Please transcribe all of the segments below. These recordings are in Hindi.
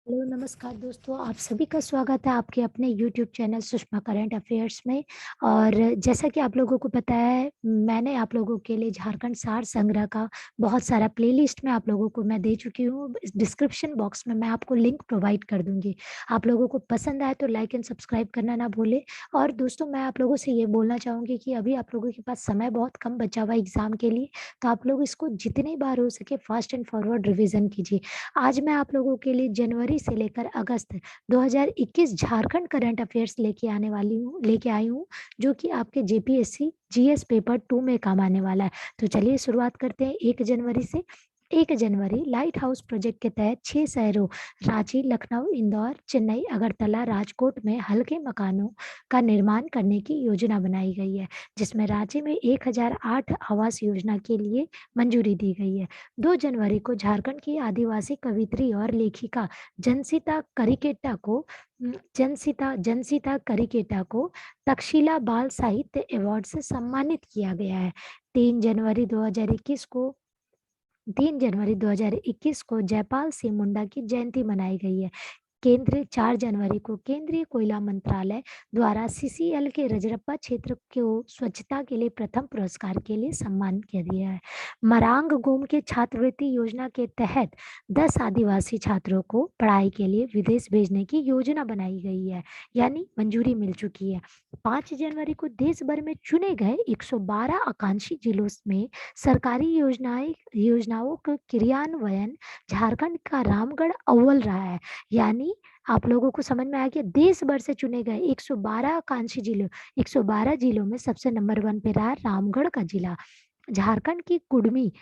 हेलो नमस्कार दोस्तों, आप सभी का स्वागत है आपके अपने YouTube channel Sushma current affairs में। और जैसा कि आप लोगों को पता है, मैंने आप लोगों के लिए झारखंड सार संग्रह का बहुत सारा प्लेलिस्ट में आप लोगों को मैं दे चुकी हूँ। डिस्क्रिप्शन बॉक्स में मैं आपको लिंक प्रोवाइड कर दूंगी। आप लोगों को पसंद आए तो लाइक एंड सब्सक्राइब करना ना भूले। और दोस्तों, मैं आप लोगों से ये बोलना चाहूंगी कि अभी आप लोगों के पास समय बहुत कम बचा हुआ है एग्जाम के लिए, तो आप लोग इसको जितनी बार हो सके फास्ट एंड फॉरवर्ड रिविजन कीजिए। आज मैं आप लोगों के लिए जनवरी से लेकर अगस्त 2021 झारखंड करंट अफेयर्स लेके आई हूँ, जो कि आपके जेपीएससी जीएस पेपर 2 में काम आने वाला है। तो चलिए शुरुआत करते हैं 1 जनवरी से। 1 जनवरी लाइट हाउस प्रोजेक्ट के तहत 6 शहरों रांची, लखनऊ, इंदौर, चेन्नई, अगरतला, राजकोट में हल्के मकानों का निर्माण करने की योजना बनाई गई है, जिसमें रांची में 1008 आवास योजना के लिए मंजूरी दी गई है। 2 जनवरी को झारखंड की आदिवासी कवित्री और लेखिका जनसीता करिकेटा को तक्षशिला बाल साहित्य अवार्ड से सम्मानित किया गया है। 3 जनवरी 2021 को जयपाल सिंह मुंडा की जयंती मनाई गई है। 4 जनवरी को केंद्रीय कोयला मंत्रालय द्वारा सीसीएल के रजरप्पा क्षेत्र को स्वच्छता के लिए प्रथम पुरस्कार के लिए सम्मानित किया गया है। मरांग गोम के छात्रवृत्ति योजना के तहत 10 आदिवासी छात्रों को पढ़ाई के लिए विदेश भेजने की योजना बनाई गई है, यानी मंजूरी मिल चुकी है। 5 जनवरी को देश भर में चुने गए 112 आकांक्षी जिलों में सरकारी योजनाओं का क्रियान्वयन झारखंड का रामगढ़ अव्वल रहा है। यानी आप लोगों को समझ में आ गया, देश भर से चुने गए 112 आकांक्षी जिलों 112 जिलों में सबसे नंबर 1 पे रहा रामगढ़ का जिला। झारखंड की कुड़मी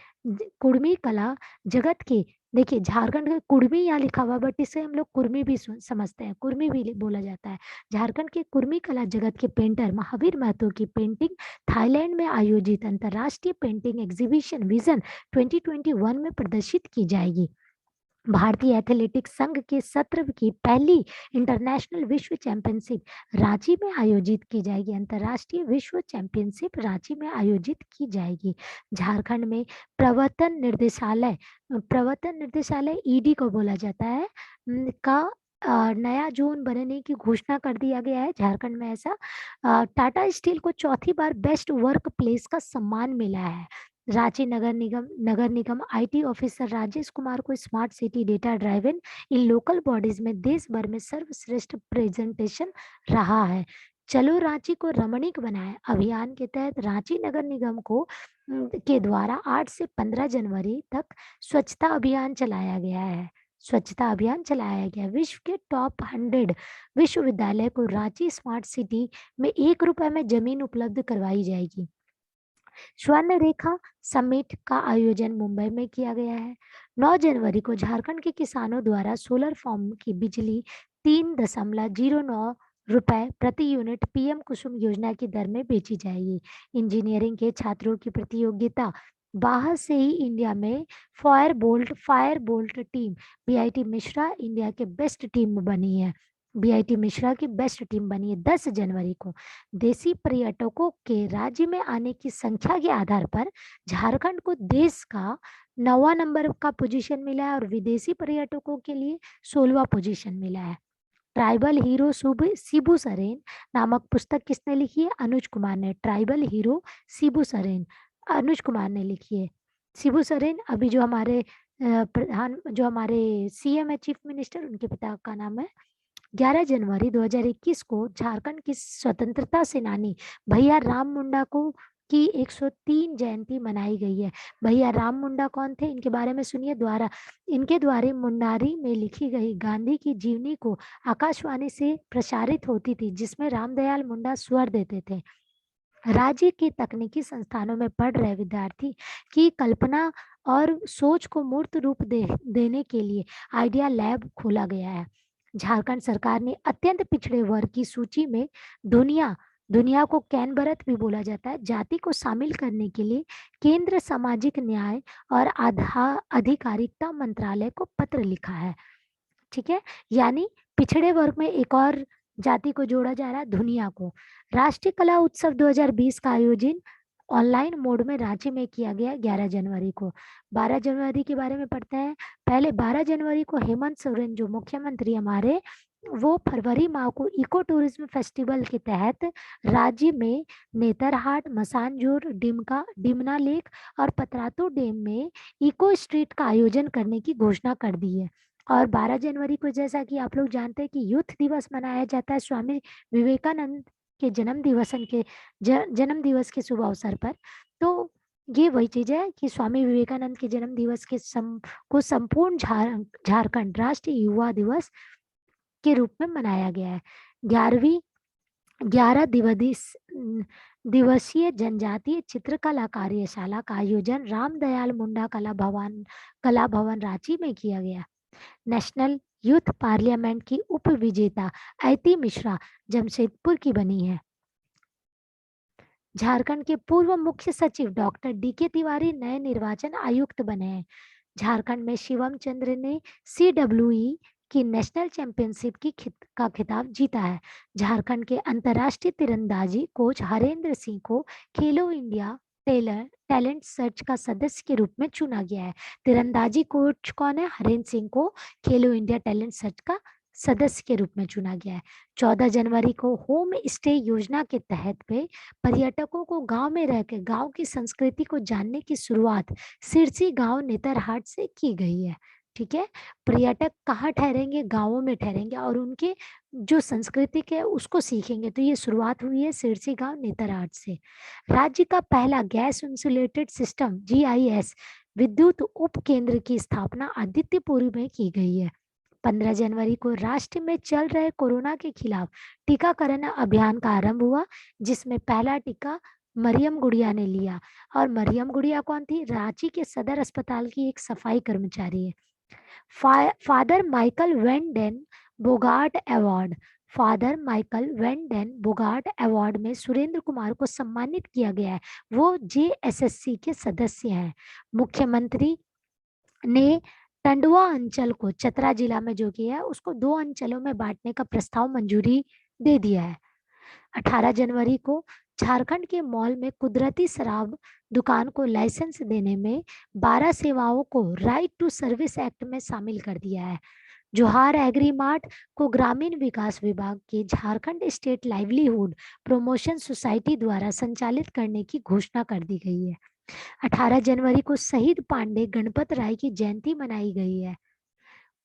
कुड़मी कला जगत के, देखिए झारखंड का कुड़मी यहाँ लिखा हुआ, बट इसे हम लोग कुर्मी भी समझते हैं, कुर्मी भी बोला जाता है। झारखंड के कुर्मी कला जगत के पेंटर महावीर महतो की पेंटिंग थाईलैंड में आयोजित अंतर्राष्ट्रीय पेंटिंग एग्जीबिशन विजन 2021 में प्रदर्शित की जाएगी। भारतीय एथलेटिक्स संघ के सत्र की पहली इंटरनेशनल विश्व चैंपियनशिप रांची में आयोजित की जाएगी। अंतर्राष्ट्रीय विश्व चैंपियनशिप रांची में आयोजित की जाएगी। झारखंड में प्रवर्तन निर्देशालय ईडी को बोला जाता है का नया जोन बनने की घोषणा कर दिया गया है झारखंड में। ऐसा टाटा स्टील को चौथी बार बेस्ट वर्क प्लेस का सम्मान मिला है। रांची नगर निगम आईटी ऑफिसर राजेश कुमार को स्मार्ट सिटी डेटा ड्राइवन इन लोकल बॉडीज में देश भर में सर्वश्रेष्ठ प्रेजेंटेशन रहा है। चलो रांची को रमणीक बनाए अभियान के तहत रांची नगर निगम के द्वारा 8 से 15 जनवरी तक स्वच्छता अभियान चलाया गया। विश्व के टॉप 100 विश्वविद्यालय को रांची स्मार्ट सिटी में ₹1 में जमीन उपलब्ध करवाई जाएगी। स्वर्ण रेखा समिट का आयोजन मुंबई में किया गया है। 9 जनवरी को झारखंड के किसानों द्वारा सोलर फॉर्म की बिजली 3.09 रुपए प्रति यूनिट पीएम कुसुम योजना की दर में बेची जाएगी। इंजीनियरिंग के छात्रों की प्रतियोगिता बाहर से ही इंडिया में Fire Boltt team BIT Mishra India के बेस्ट टीम बनी है। बीआईटी मिश्रा की बेस्ट टीम बनी है। 10 जनवरी को देशी पर्यटकों के राज्य में आने की संख्या के आधार पर झारखंड को देश का 9वां नंबर का पोजीशन मिला है और विदेशी पर्यटकों के लिए 16वां पोजीशन मिला है। ट्राइबल हीरो शिबू सोरेन नामक पुस्तक किसने लिखी है? अनुज कुमार ने। ट्राइबल हीरो शिबू सोरेन अनुज कुमार ने लिखी है। शिबू सोरेन अभी जो हमारे सीएम है, चीफ मिनिस्टर, उनके पिता का नाम है। 11 जनवरी 2021 को झारखंड की स्वतंत्रता सेनानी भैया राम मुंडा को की 103 जयंती मनाई गई है। भैया राम मुंडा कौन थे, इनके बारे में सुनिए। इनके द्वारा मुंडारी में लिखी गई गांधी की जीवनी को आकाशवाणी से प्रसारित होती थी, जिसमें रामदयाल मुंडा स्वर देते थे। राज्य के तकनीकी संस्थानों में पढ़ रहे विद्यार्थी की कल्पना और सोच को मूर्त रूप देने के लिए आइडिया लैब खोला गया है। झारखंड सरकार ने अत्यंत पिछड़े वर्ग की सूची में दुनिया को कैनबरत भी बोला जाता है, जाति को शामिल करने के लिए केंद्र सामाजिक न्याय और अधिकारिता मंत्रालय को पत्र लिखा है। ठीक है, यानी पिछड़े वर्ग में एक और जाति को जोड़ा जा रहा है, दुनिया को। राष्ट्रीय कला उत्सव 2020 का आयोजन ऑनलाइन मोड में रांची में किया गया 11 जनवरी को। 12 जनवरी के बारे में पढ़ते हैं। पहले 12 जनवरी को हेमंत सोरेन जो मुख्यमंत्री हमारे, वो फरवरी माह को इको टूरिज्म फेस्टिवल के तहत राज्य में नेतरहाट, मसानजोर, डिमका, डिमना लेक और पतरातू डैम में इको स्ट्रीट का आयोजन करने की घोषणा कर दी है। और 12 जनवरी को जैसा कि आप लोग जानते हैं कि यूथ दिवस मनाया जाता है स्वामी विवेकानंद के जन्म दिवस के शुभ अवसर पर। तो ये वही चीज है कि स्वामी विवेकानंद के जन्म दिवस को संपूर्ण झारखंड राष्ट्रीय युवा दिवस के रूप में मनाया गया है। 11 दिवसीय जनजातीय चित्रकला कार्यशाला का आयोजन रामदयाल मुंडा कला भवन रांची में किया गया। नेशनल यूथ पार्लियामेंट की उप विजेता ऐती मिश्रा जमशेदपुर की बनी है। झारखंड के पूर्व मुख्य सचिव डॉक्टर डीके तिवारी नए निर्वाचन आयुक्त बने हैं। झारखंड में शिवम चंद्र ने CWE की नेशनल चैंपियनशिप का खिताब जीता है। झारखंड के अंतर्राष्ट्रीय तीरंदाजी कोच हरेंद्र सिंह को खेलो इंडिया टैलेंट सर्च का सदस्य के रूप में चुना गया है। तीरंदाजी कोच कौन है? हरेंद्र सिंह को खेलो इंडिया टैलेंट सर्च का सदस्य के रूप में चुना गया है। 14 जनवरी को होम स्टे योजना के तहत पे पर्यटकों को गांव में रहकर गांव की संस्कृति को जानने की शुरुआत सिरसी गांव नेतरहाट से की गई है। ठीक है, पर्यटक कहाँ ठहरेंगे? गांवों में ठहरेंगे और उनके जो संस्कृति है उसको सीखेंगे। तो ये शुरुआत हुई है सिरसी गांव नेतरहाट से। राज्य का पहला गैस इंसुलेटेड सिस्टम GIS विद्युत उप केंद्र की स्थापना आदित्यपुर में की गई है। 15 जनवरी को राष्ट्र में चल रहे कोरोना के खिलाफ टीकाकरण अभियान का आरंभ हुआ, जिसमें पहला टीका मरियम गुड़िया ने लिया। और मरियम गुड़िया कौन थी? रांची के सदर अस्पताल की एक सफाई कर्मचारी है। Father Michael van den Bogaert award Father Michael van den Bogaert award में सुरेंद्र कुमार को सम्मानित किया गया है। वो JSSC के सदस्य हैं। मुख्यमंत्री ने टंडवा अंचल को चतरा जिला में जो किया है उसको 2 अंचलों में बांटने का प्रस्ताव मंजूरी दे दिया है। 18 जनवरी को झारखंड के मॉल में कुदरती शराब दुकान को लाइसेंस देने में 12 सेवाओं को राइट टू सर्विस एक्ट में शामिल कर दिया है। जोहार एग्री मार्ट को ग्रामीण विकास विभाग के Jharkhand state livelihood promotion society द्वारा संचालित करने की घोषणा कर दी गई है। 18 जनवरी को शहीद पांडे गणपत राय की जयंती मनाई गई है।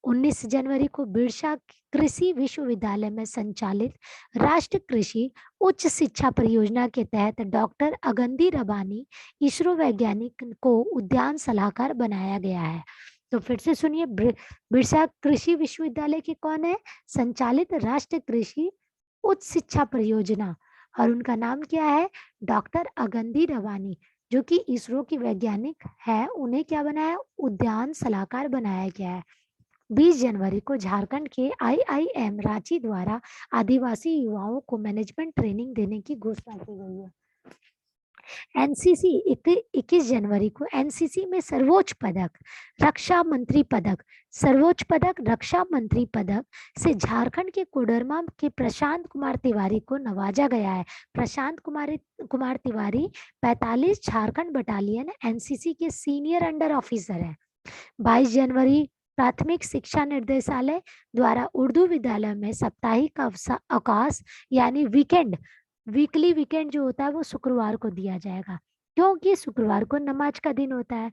19 जनवरी को बिरसा कृषि विश्वविद्यालय में संचालित राष्ट्रीय कृषि उच्च शिक्षा परियोजना के तहत डॉक्टर अगंदी रबानी इसरो वैज्ञानिक को उद्यान सलाहकार बनाया गया है। तो फिर से सुनिए, बिरसा कृषि विश्वविद्यालय के कौन है? संचालित राष्ट्रीय कृषि उच्च शिक्षा परियोजना, और उनका नाम क्या है? डॉक्टर अगंदी रबानी, जो कि इसरो की वैज्ञानिक है। उन्हें क्या बनाया? उद्यान सलाहकार बनाया गया है। 20 जनवरी को झारखंड के IIM रांची द्वारा आदिवासी युवाओं को मैनेजमेंट ट्रेनिंग देने की घोषणा की गई है। एनसीसी 21 जनवरी को एनसीसी में सर्वोच्च पदक रक्षा मंत्री पदक से झारखंड के कोडरमा के प्रशांत कुमार तिवारी को नवाजा गया है। प्रशांत कुमार तिवारी 45 झारखंड बटालियन एनसीसी के सीनियर अंडर ऑफिसर है। 22 जनवरी प्राथमिक शिक्षा निर्देशालय द्वारा उर्दू विद्यालय में साप्ताहिक अवकाश यानी वीकली वीकेंड जो होता है वो शुक्रवार को दिया जाएगा, क्योंकि शुक्रवार को नमाज का दिन होता है।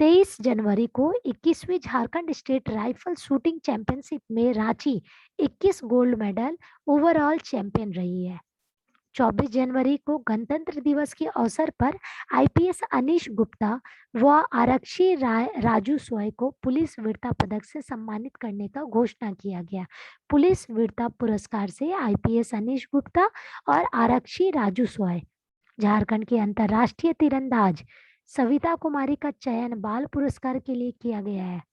23 जनवरी को 21वीं Jharkhand state rifle shooting championship में Ranchi 21 gold medal overall champion रही है। 24 जनवरी को गणतंत्र दिवस के अवसर पर IPS अनीश गुप्ता व आरक्षी राजू सोय को पुलिस वीरता पदक से सम्मानित करने का घोषणा किया गया। पुलिस वीरता पुरस्कार से IPS अनीश गुप्ता और आरक्षी राजू सोय। झारखंड के अंतर्राष्ट्रीय तीरंदाज सविता कुमारी का चयन बाल पुरस्कार के लिए किया गया है।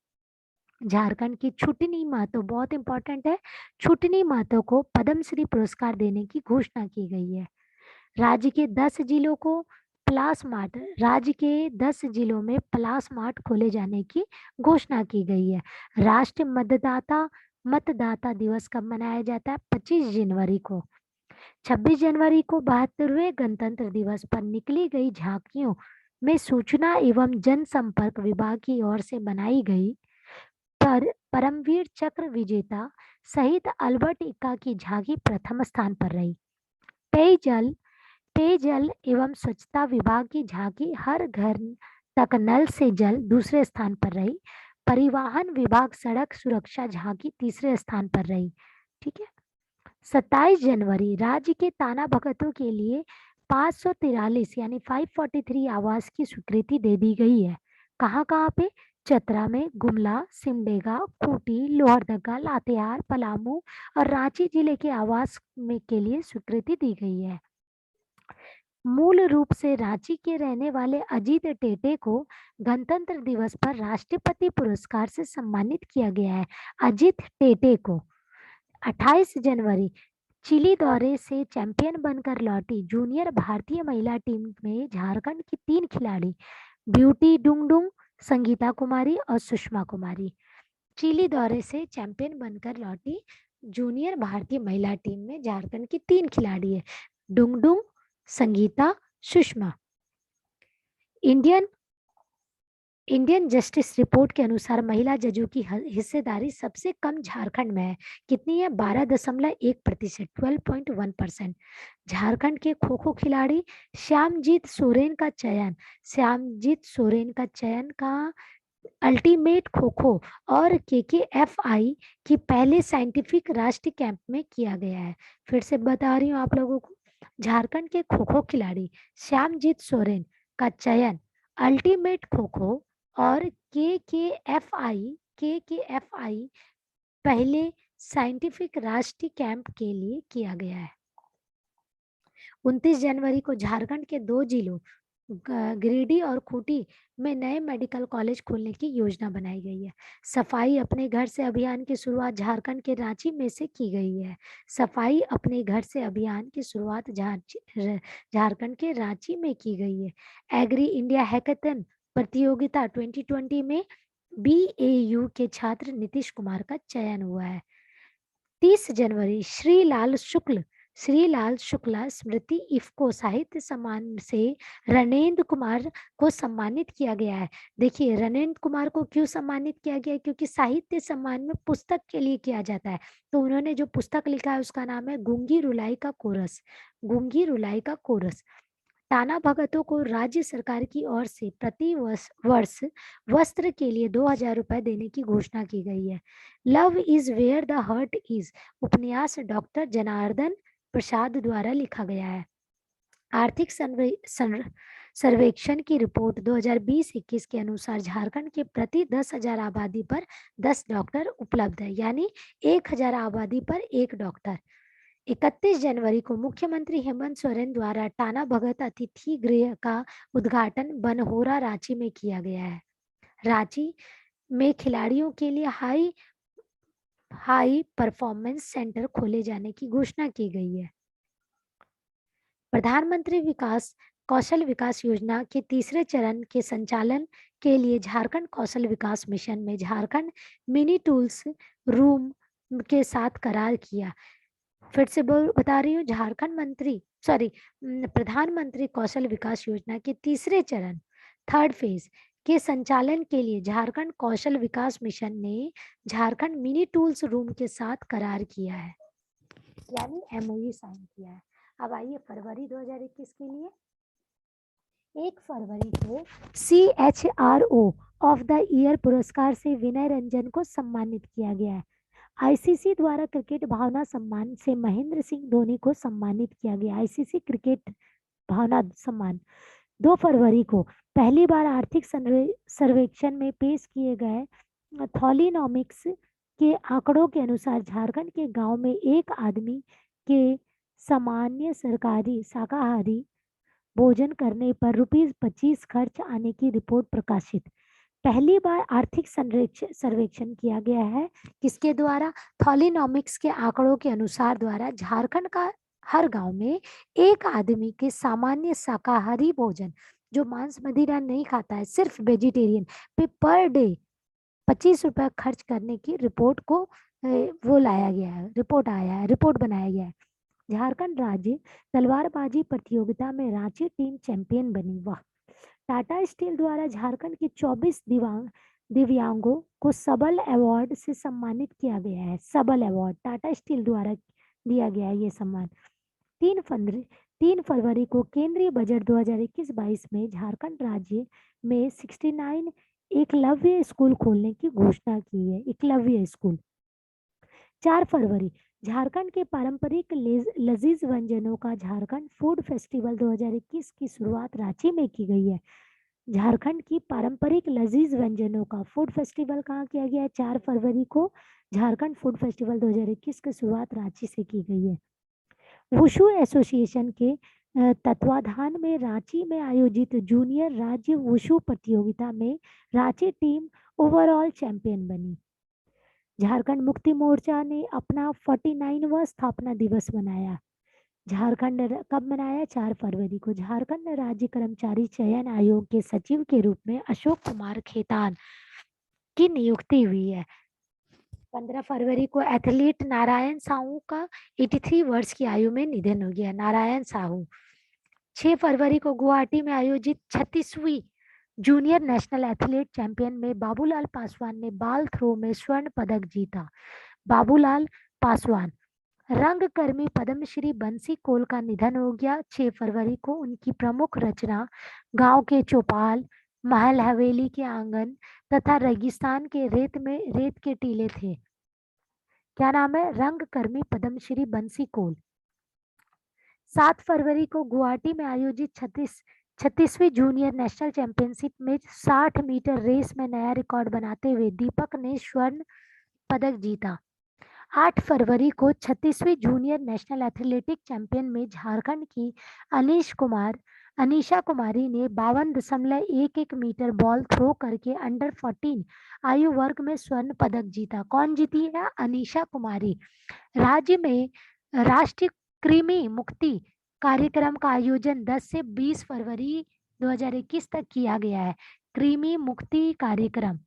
झारखंड की छुटनी महतो, बहुत इंपॉर्टेंट है, छुटनी महतो को पद्मश्री पुरस्कार देने की घोषणा की गई है। राज्य के 10 जिलों में प्लास मार्ट खोले जाने की घोषणा की गई है। राष्ट्रीय मतदाता दिवस कब मनाया जाता है? 25 जनवरी को। 26 जनवरी को 72वें गणतंत्र दिवस पर निकली गई झांकियों में सूचना एवं जनसंपर्क विभाग की ओर से बनाई गई परमवीर चक्र विजेता शहीद अल्बर्ट एक्का की झांकी प्रथम स्थान पर रही। पेयजल पेयजल एवं स्वच्छता विभाग की झांकी हर घर तक नल से जल दूसरे स्थान पर रही। परिवहन विभाग सड़क सुरक्षा झांकी तीसरे स्थान पर रही। ठीक है। 27 जनवरी राज्य के ताना भगतों के लिए 543 यानी 543 आवास की स्वीकृति दे दी गई है। कहाँ कहाँ पे? चतरा में, गुमला, सिमडेगा, खूंटी, लोहरदगा, लातेहार, पलामू और रांची जिले के आवास में के लिए स्वीकृति दी गई है। मूल रूप से रांची के रहने वाले अजीत टेटे को गणतंत्र दिवस पर राष्ट्रपति पुरस्कार से सम्मानित किया गया है। अजीत टेटे को 28 जनवरी चिली दौरे से चैंपियन बनकर लौटी जूनियर भारतीय महिला टीम में झारखंड की 3 खिलाड़ी ब्यूटी डुंगडुंग, संगीता कुमारी और सुषमा कुमारी चिली दौरे से चैंपियन बनकर लौटी जूनियर भारतीय महिला टीम में झारखंड की 3 खिलाड़ी है, Dungdung, Sangeeta, Sushma. Indian justice report के अनुसार महिला जजों की हिस्सेदारी सबसे कम झारखंड में है। कितनी है? 12.1%, 12.1%। झारखंड के खो खो खिलाड़ी श्यामजीत सोरेन का चयन का अल्टीमेट खो खो और KKFI की पहले साइंटिफिक राष्ट्रीय कैंप में किया गया है। फिर से बता रही हूँ आप लोगों को, झारखंड के खो खो खिलाड़ी श्यामजीत सोरेन का चयन अल्टीमेट खो खो और KKFI पहले साइंटिफिक राष्ट्रीय कैंप के लिए किया गया है। 29 जनवरी को झारखंड के 2 जिलों गिरिडीह और खूंटी में नए मेडिकल कॉलेज खोलने की योजना बनाई गई है। सफाई अपने घर से अभियान की शुरुआत झारखंड के रांची में से की गई है। सफाई अपने घर से अभियान की शुरुआत झारखंड के रांची में की गई है। एग्री इंडिया हैकाथन प्रतियोगिता 2020 में BAU के छात्र नीतीश कुमार का चयन हुआ है। 30 जनवरी श्रीलाल शुक्ला स्मृति इफ्को साहित्य सम्मान से रणेंद्र कुमार को सम्मानित किया गया है। देखिए, रणेंद्र कुमार को क्यों सम्मानित किया गया है? क्योंकि साहित्य सम्मान में पुस्तक के लिए किया जाता है। तो उन्होंने जो पुस्तक लिखा है उसका नाम है गूंगी रुलाई का कोरस। टाना भगतों को राज्य सरकार की ओर से प्रति वर्ष वस्त्र के लिए 2000 रुपए देने की घोषणा की गई है। Love is where the heart is उपन्यास डॉक्टर जनार्दन प्रसाद द्वारा लिखा गया है। आर्थिक सर्वेक्षण की रिपोर्ट 2020-21 के अनुसार झारखंड के प्रति 10,000 आबादी पर 10 डॉक्टर उपलब्ध है, यानी 1000 आबादी पर 1 डॉक्टर। 31 जनवरी को मुख्यमंत्री हेमंत सोरेन द्वारा टाना भगत अतिथि गृह का उद्घाटन बनहोरा रांची में किया गया है। रांची में खिलाड़ियों के लिए हाई परफॉर्मेंस सेंटर खोले जाने की घोषणा की गई है। प्रधानमंत्री कौशल विकास योजना के तीसरे चरण के संचालन के लिए झारखंड कौशल विकास मिशन में झारखंड मिनी टूल्स रूम के साथ करार किया। फिर से बता रही हूँ, प्रधानमंत्री कौशल विकास योजना के तीसरे चरण 3rd फेज के संचालन के लिए झारखंड कौशल विकास मिशन ने झारखंड मिनी टूल्स रूम के साथ करार किया है, यानी MOU साइन किया है। अब आइए फरवरी 2021 के लिए। 1 फरवरी को CHRO ऑफ द ईयर पुरस्कार से विनय रंजन को सम्मानित किया गया है। ICC द्वारा क्रिकेट भावना सम्मान से महेंद्र सिंह धोनी को सम्मानित किया गया। ICC क्रिकेट भावना सम्मान। 2 फरवरी को पहली बार आर्थिक सर्वेक्षण में पेश किए गए थॉलीनॉमिक्स के आंकड़ों के अनुसार झारखंड के गांव में एक आदमी के सामान्य सरकारी शाकाहारी भोजन करने पर ₹25 खर्च आने की रिपोर्ट प्रकाशित। पहली बार आर्थिक सर्वेक्षण किया गया है किसके द्वारा? थॉलीनॉमिक्स के आंकड़ों के अनुसार द्वारा झारखंड का हर गांव में एक आदमी के सामान्य शाकाहारी भोजन, जो मांस मदिरा नहीं खाता है, सिर्फ वेजिटेरियन पे पर डे 25 रुपए खर्च करने की रिपोर्ट को रिपोर्ट बनाया गया है। झारखंड राज्य तलवारबाजी प्रतियोगिता में रांची टीम चैंपियन बनी। वाह। टाटा स्टील द्वारा झारखंड के 24 दिव्यांगों को सबल अवार्ड से सम्मानित किया गया है। सबल अवार्ड टाटा स्टील द्वारा दिया गया है ये सम्मान। 3 फरवरी को केंद्रीय बजट 2021-22 में झारखंड राज्य में 69 एकलव्य स्कूल खोलने की घोषणा की है। एकलव्य स्कूल। 4 फरवरी झारखंड के पारंपरिक लजीज व्यंजनों का झारखंड फूड फेस्टिवल 2021 की शुरुआत रांची में की गई है। झारखंड की पारंपरिक लजीज व्यंजनों का फूड फेस्टिवल कहाँ किया गया है? 4 फरवरी को झारखंड फूड फेस्टिवल 2021 की शुरुआत रांची से की गई है। वुशु एसोसिएशन के तत्वाधान में रांची में आयोजित जूनियर राज्य वुशु प्रतियोगिता में रांची टीम ओवरऑल चैंपियन बनी। झारखंड मुक्ति मोर्चा ने अपना 49वां स्थापना दिवस मनाया। झारखंड कब मनाया? 4 फरवरी को। झारखंड राज्य कर्मचारी चयन आयोग के सचिव के रूप में अशोक कुमार खेतान की नियुक्ति हुई है। 15 फरवरी को एथलीट नारायण साहू का 83 वर्ष की आयु में निधन हो गया। नारायण साहू। 6 फरवरी को गुवाहाटी में आयोजित 36वीं जूनियर नेशनल एथलीट चैंपियन में बाबूलाल पासवान ने बाल थ्रो में स्वर्ण पदक जीता। बाबूलाल पासवान। रंगकर्मी पद्मश्री बंसी कोल का निधन हो गया। 6 फरवरी को उनकी प्रमुख रचना गांव के चौपाल, महल हवेली के आंगन तथा रेगिस्तान के रेत के टीले थे। क्या नाम है? रंगकर्मी पद्मश्री बंसी कोल। 7 फरवरी को गुवाहाटी में आयोजित 36वीं जूनियर नेशनल चैंपियनशिप में 60 मीटर रेस में नया रिकॉर्ड बनाते हुए दीपक ने स्वर्ण पदक जीता। 8 फरवरी को 36वीं जूनियर नेशनल एथलेटिक चैंपियन में झारखंड की अनीशा कुमारी ने 52.11 मीटर बॉल थ्रो करके अंडर 14 आयु वर्ग में स्वर्ण पदक जीता। कौन जीती है? अनीशा कुमारी। राज्य में राष्ट्रीय कृमि मुक्ति कार्यक्रम का आयोजन 10 से 20 फरवरी 2021 तक किया गया है। कृमि मुक्ति कार्यक्रम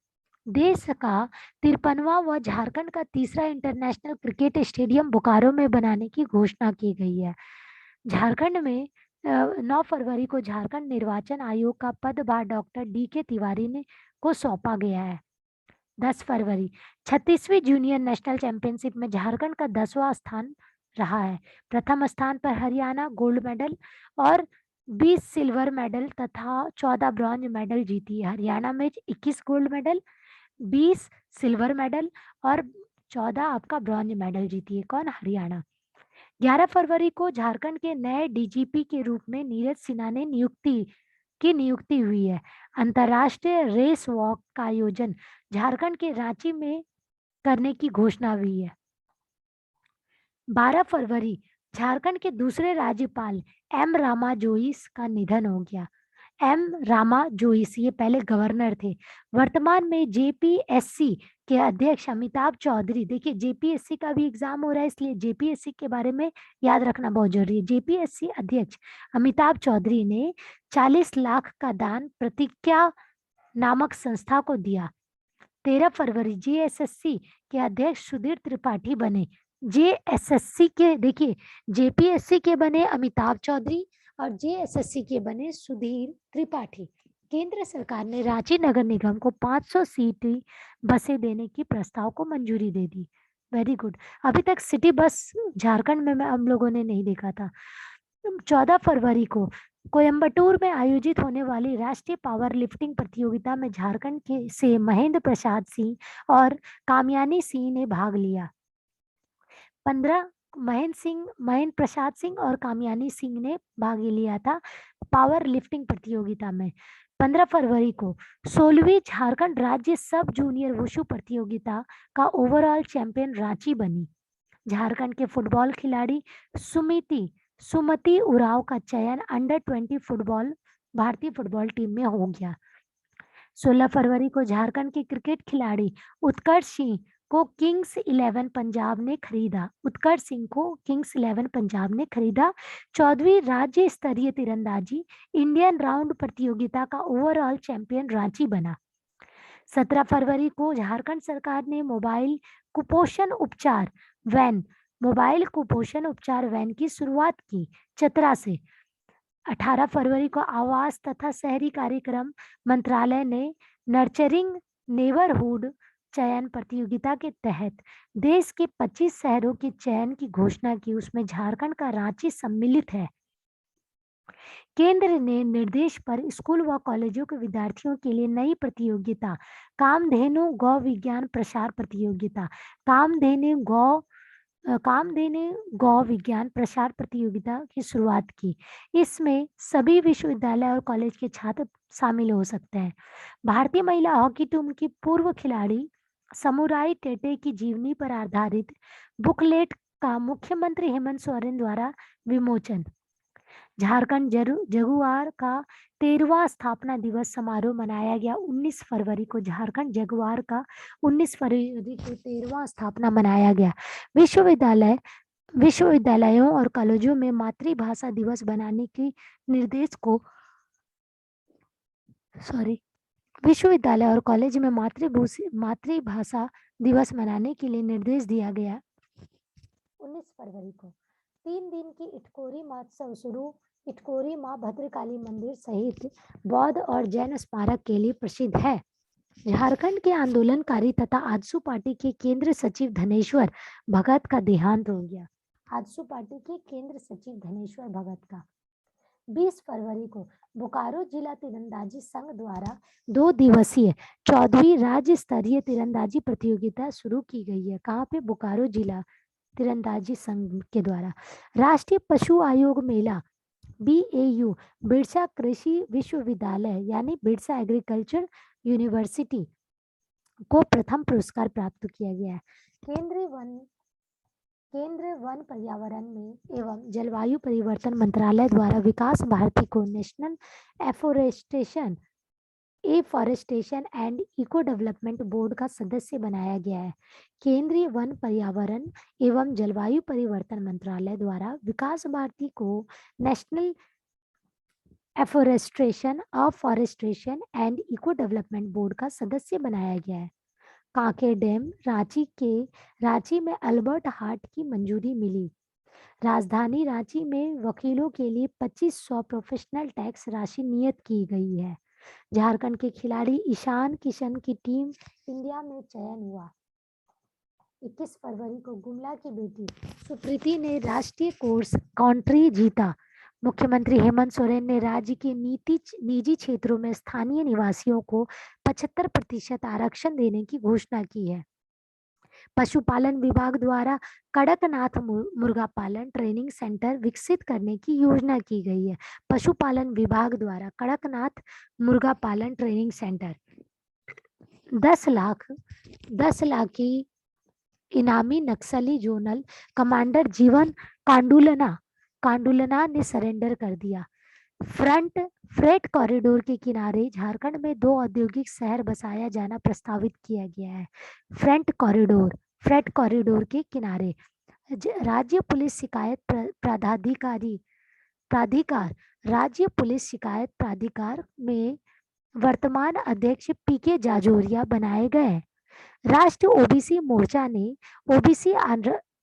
देश का 53वां व झारखंड का तीसरा इंटरनेशनल क्रिकेट स्टेडियम बोकारो में बनाने की घोषणा की गई है। झारखंड में 9 फरवरी को झारखंड निर्वाचन आयोग का पदभार डॉक्टर DK तिवारी ने को सौंपा गया है। 10 फरवरी 36वीं जूनियर नेशनल चैंपियनशिप में झारखंड का 10वां स्थान रहा है। प्रथम स्थान पर हरियाणा गोल्ड मेडल और 20 सिल्वर मेडल तथा 14 ब्रॉन्ज मेडल जीती है। हरियाणा में 21 गोल्ड मेडल, 20 सिल्वर मेडल और 14 आपका ब्रॉन्ज मेडल जीती है। कौन? हरियाणा। 11 फरवरी को झारखंड के नए DGP के रूप में नीरज सिन्हा ने नियुक्ति हुई है। अंतर्राष्ट्रीय रेस वॉक का आयोजन झारखंड के रांची में करने की घोषणा हुई है। 12 फरवरी झारखंड के दूसरे राज्यपाल M रामा जोइस का निधन हो गया। M रामा जोइस ये पहले गवर्नर थे। वर्तमान में JPSC के अध्यक्ष अमिताभ चौधरी। देखिए JPSC का भी एग्जाम हो रहा है इसलिए JPSC के बारे में याद रखना बहुत जरूरी है। JPSC अध्यक्ष अमिताभ चौधरी ने 40 लाख का दान प्रतिज्ञा नामक संस्था को दिया। 13 फरवरी JSSC के अध्यक्ष सुधीर त्रिपाठी बने। JSSC के देखिए JPSC के बने अमिताभ चौधरी और JSSC के बने सुधीर त्रिपाठी। केंद्र सरकार ने रांची नगर निगम को 500 सीटी बसें देने की प्रस्ताव को मंजूरी दे दी। Very good. अभी तक सिटी बस झारखंड में हम लोगों ने नहीं देखा था। 14 फरवरी को कोयम्बटूर में आयोजित होने वाली राष्ट्रीय पावर लिफ्टिंग प्रतियोगिता में झारखंड के से महेंद्र प्रसाद सिंह और कामयानी सिंह ने भाग लिया। 15 महेंद्र प्रसाद सिंह और कामयानी सिंह ने भाग लिया था पावर लिफ्टिंग प्रतियोगिता में। 15 फरवरी को 16वीं झारखंड राज्य सब जूनियर वुशु प्रतियोगिता का ओवरऑल चैंपियन रांची बनी। झारखंड के फुटबॉल खिलाड़ी सुमति उराव का चयन अंडर 20 भारतीय फुटबॉल टीम में हो गया। 16 फरवरी को झारखंड के क्रिकेट खिलाड़ी उत्कर्ष सिंह को किंग्स 11 पंजाब ने खरीदा। उत्कर्ष सिंह को किंग्स 11 पंजाब ने खरीदा। 14वीं राज्य स्तरीय तीरंदाजी इंडियन राउंड प्रतियोगिता का ओवरऑल चैंपियन रांची बना। 17 फरवरी को झारखंड सरकार ने मोबाइल कुपोषण उपचार वैन मोबाइल कुपोषण उपचार वैन की शुरुआत की चतरा से। 18 फरवरी को आवास तथा शहरी कार्यक्रम मंत्रालय ने नर्चरिंग नेबरहुड चयन प्रतियोगिता के तहत देश के 25 शहरों के चयन की घोषणा की। उसमें झारखंड का रांची सम्मिलित है। केंद्र ने निर्देश पर स्कूल व कॉलेजों के विद्यार्थियों के लिए नई प्रतियोगिता कामधेनु गौ विज्ञान प्रसार प्रतियोगिता कामधेनु गौ विज्ञान प्रसार प्रतियोगिता की शुरुआत की। इसमें सभी विश्वविद्यालय और कॉलेज के छात्र शामिल हो सकते हैं। भारतीय महिला हॉकी टीम की पूर्व खिलाड़ी समुराई टेटे की जीवनी पर आधारित बुकलेट का मुख्यमंत्री हेमंत सोरेन द्वारा विमोचन। झारखंड जगुआर का 13वां स्थापना दिवस समारोह मनाया गया 19 फरवरी को। झारखंड जगुआर का 19 फरवरी को 13वां स्थापना मनाया गया। विश्वविद्यालयों और कॉलेजों में मातृभाषा दिवस बनाने के निर्देश को विश्वविद्यालय और कॉलेज में मातृभाषा दिवस मनाने के लिए निर्देश दिया गया 19 फरवरी को। 3 दिन की इटकोरी महोत्सव शुरू। इटकोरी माँ भद्रकाली मंदिर सहित बौद्ध और जैन स्मारक के लिए प्रसिद्ध है। झारखंड के आंदोलनकारी तथा आजसू पार्टी के केंद्र सचिव धनेश्वर भगत का देहांत हो गया। आजसू पार्टी के केंद्र सचिव धनेश्वर भगत का 20 फरवरी को बोकारो जिला तीरंदाजी संघ द्वारा 2 दिवसीय 14वीं राज्य स्तरीय तीरंदाजी प्रतियोगिता शुरू की गई है। कहाँ पे? बोकारो जिला तीरंदाजी संघ के द्वारा। राष्ट्रीय पशु आयोग मेला BAU बिरसा कृषि विश्वविद्यालय यानी बिरसा एग्रीकल्चर यूनिवर्सिटी को प्रथम पुरस्कार प्राप्त किया गया है। केंद्रीय वन पर्यावरण में एवं जलवायु परिवर्तन मंत्रालय द्वारा विकास भारती को national afforestation and eco development board का सदस्य बनाया गया है। केंद्रीय वन पर्यावरण एवं जलवायु परिवर्तन मंत्रालय द्वारा विकास भारती को national forestation and eco development board का सदस्य बनाया गया है। कांके डैम रांची में अल्बर्ट हार्ट की मंजूरी मिली। राजधानी रांची में वकीलों के लिए 2500 प्रोफेशनल टैक्स राशि नियत की गई है। झारखंड के खिलाड़ी ईशान किशन की टीम इंडिया में चयन हुआ। 21 फरवरी को गुमला की बेटी सुप्रीति ने राष्ट्रीय कोर्स कंट्री जीता। मुख्यमंत्री हेमंत सोरेन ने राज्य के निजी क्षेत्रों में स्थानीय निवासियों को 75% आरक्षण देने की घोषणा की है। पशुपालन विभाग द्वारा कड़कनाथ मुर्गा पालन ट्रेनिंग सेंटर विकसित करने की योजना की गई है। पशुपालन विभाग द्वारा कड़कनाथ मुर्गा पालन ट्रेनिंग सेंटर 10 लाख की इनामी नक्सली जोनल कमांडर जीवन कांडुलना ने सरेंडर कर दिया। फ्रेट कॉरिडोर के किनारे झारखंड में 2 औद्योगिक शहर बसाया जाना प्रस्तावित किया गया है। फ्रेट कॉरिडोर के किनारे राज्य पुलिस शिकायत प्राधिकार में वर्तमान अध्यक्ष PK जाजोरिया बनाए गए। राष्ट्रीय ओबीसी मोर्चा ने ओबीसी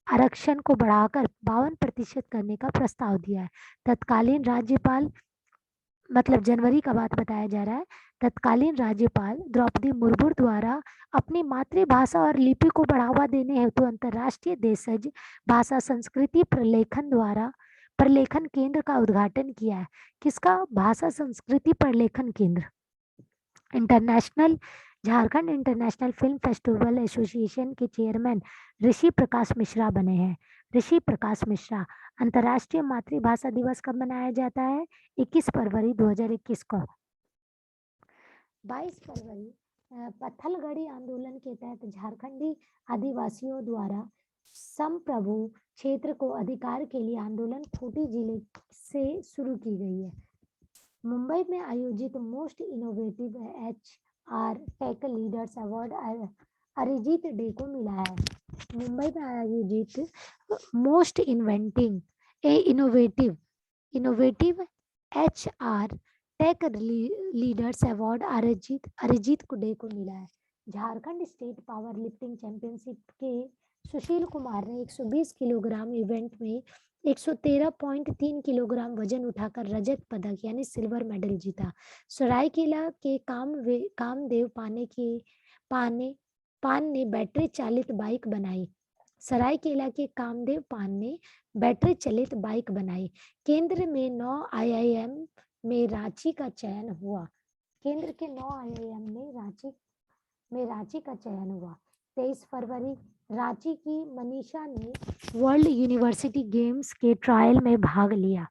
आरक्षण को बढ़ाकर 52% करने का प्रस्ताव दिया है। तत्कालीन राज्यपाल मतलब जनवरी का बात बताया जा रहा है। तत्कालीन राज्यपाल द्रौपदी मुर्मू द्वारा अपनी मातृभाषा और लिपि को बढ़ावा देने हेतु अंतर्राष्ट्रीय देशज भाषा संस्कृति प्रलेखन केंद्र का उद्घाटन किया है। किसका? भाषा संस्कृति प्रलेखन केंद्र। Jharkhand international film festival association के चेयरमैन ऋषि प्रकाश मिश्रा बने हैं। ऋषि प्रकाश मिश्रा। अंतर्राष्ट्रीय मातृभाषा दिवस कब मनाया जाता है? 21 फरवरी 2021 को। 22 फरवरी पत्थलगड़ी आंदोलन के तहत झारखंडी आदिवासियों द्वारा संप्रभु क्षेत्र को अधिकार के लिए आंदोलन खूंटी जिले से शुरू की गई है। मुंबई में आयोजित most innovative HR tech leaders award Arijit De को मिला है। मुंबई में आयोजित most innovative HR tech leaders award Arijit De को मिला है। Jharkhand state power lifting championship के सुशील कुमार ने 120 किलोग्राम इवेंट में 113.3 किलोग्राम वजन उठाकर रजत पदक यानी सिल्वर मेडल जीता। सरायकेला के कामदेव पान ने बैटरी चालित बाइक बनाई। सरायकेला के कामदेव पान ने बैटरी चालित बाइक बनाई। केंद्र में 9 आईआईएम में रांची का चयन हुआ। केंद्र के 9 आईआईएम में रांची का चयन हुआ। 23 फरवरी रांची की मनीषा ने वर्ल्ड यूनिवर्सिटी गेम्स के ट्रायल में भाग लिया।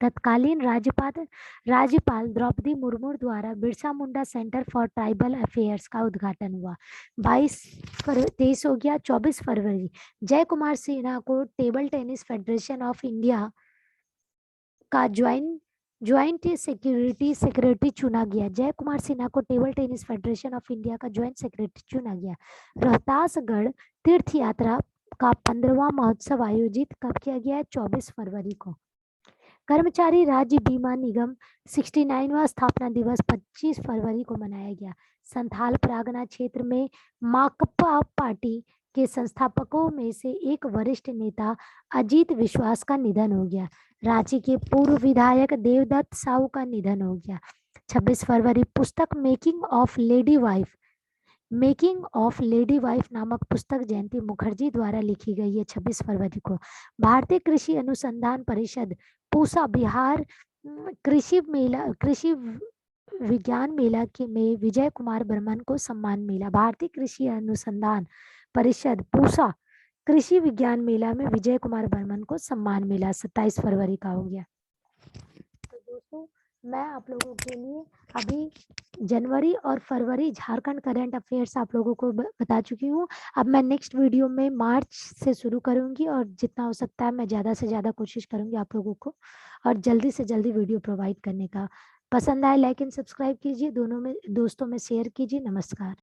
तत्कालीन राज्यपाल द्रौपदी मुर्मू द्वारा Birsa Munda centre for tribal affairs का उद्घाटन हुआ। 23 हो गया। 24 फरवरी जय कुमार सिन्हा को table tennis federation of India का ज्वाइंट सेक्रेटरी चुना गया। जय कुमार सिन्हा को table tennis federation of India का ज्वाइंट सेक्रेटरी चुना गया। रोहतासगढ़ तीर्थ यात्रा का 15वां महोत्सव आयोजित कब किया गया? 24 फरवरी को। कर्मचारी राज्य बीमा निगम 69वां स्थापना दिवस 25 फरवरी को मनाया गया। संथाल परगना क्षेत्र में माकपा पार्टी के संस्थापकों में से एक वरिष्ठ नेता अजीत विश्वास का निधन हो गया। रांची के पूर्व विधायक देवदत्त साहू का निधन हो गया। 26 फरवरी पुस्तक मेकिंग ऑफ लेडी वाइफ नामक पुस्तक जयंती मुखर्जी द्वारा लिखी गई है 26 फरवरी को। भारतीय कृषि अनुसंधान परिषद पूसा बिहार कृषि विज्ञान मेला में विजय कुमार बर्मन को सम्मान मिला। भारतीय कृषि अनुसंधान परिषद पूसा कृषि विज्ञान मेला में विजय कुमार बर्मन को सम्मान मिला। 27 फरवरी का हो गया। तो दोस्तों मैं आप लोगों के लिए अभी जनवरी और फरवरी झारखंड करंट अफेयर्स आप लोगों को बता चुकी हूँ। अब मैं नेक्स्ट वीडियो में मार्च से शुरू करूंगी और जितना हो सकता है मैं ज़्यादा से ज़्यादा कोशिश करूंगी आप लोगों को और जल्दी से जल्दी वीडियो प्रोवाइड करने का। पसंद आए लाइक एंड सब्सक्राइब कीजिए, दोस्तों में शेयर कीजिए। नमस्कार।